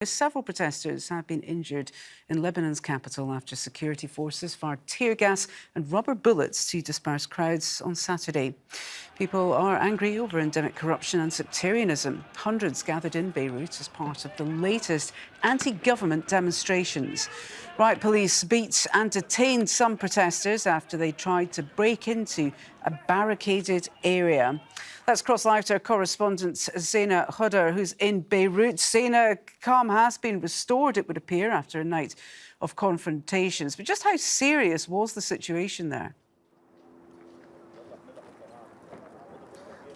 Several protesters have been injured in Lebanon's capital after security forces fired tear gas and rubber bullets to disperse crowds on Saturday. People are angry over endemic corruption and sectarianism. Hundreds gathered in Beirut as part of the latest anti-government demonstrations. Riot police beat and detained some protesters after they tried to break into a barricaded area. Let's cross live to our correspondent Zeina, Khodr, who's in Beirut. Zeina, calm has been restored, it would appear, after a night of confrontations. But just how serious was the situation there?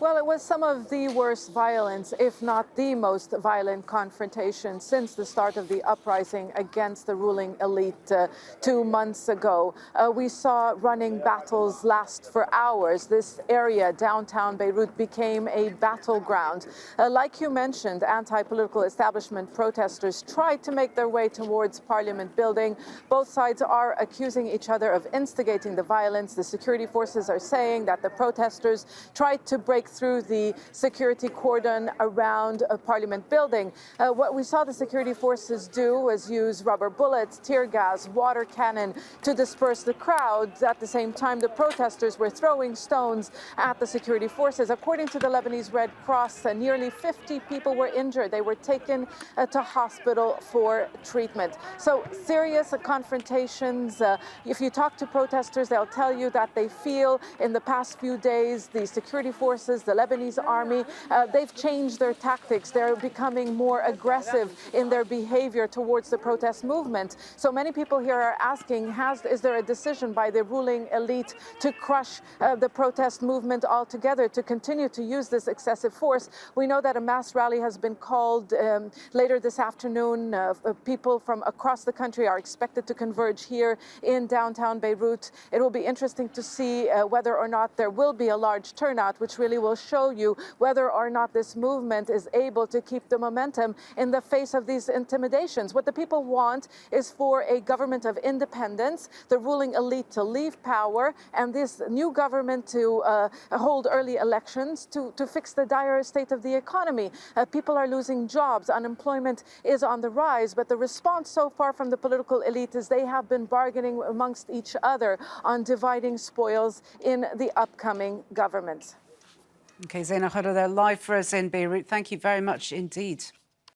Well, it was some of the worst violence, if not the most violent confrontation since the start of the uprising against the ruling elite 2 months ago. We saw running battles last for hours. This area, downtown Beirut, became a battleground. Like you mentioned, anti-political establishment protesters tried to make their way towards Parliament building. Both sides are accusing each other of instigating the violence. The security forces are saying that the protesters tried to break through the security cordon around a Parliament building. What we saw the security forces do was use rubber bullets, tear gas, water cannon to disperse the crowds. At the same time, the protesters were throwing stones at the security forces. According to the Lebanese Red Cross, nearly 50 people were injured. They were taken to hospital for treatment. So serious confrontations. If you talk to protesters, they'll tell you that they feel in the past few days the security forces, the Lebanese army, they've changed their tactics. They're becoming more aggressive in their behavior towards the protest movement. So many people here are asking, is there a decision by the ruling elite to crush the protest movement altogether, to continue to use this excessive force? We know that a mass rally has been called later this afternoon. People from across the country are expected to converge here in downtown Beirut. It will be interesting to see whether or not there will be a large turnout, which really will show you whether or not this movement is able to keep the momentum in the face of these intimidations. What the people want is for a government of independence, the ruling elite to leave power, and this new government to hold early elections to fix the dire state of the economy. People are losing jobs, unemployment is on the rise, but the response so far from the political elite is they have been bargaining amongst each other on dividing spoils in the upcoming government. OK, Zeina Khodr there live for us in Beirut. Thank you very much indeed.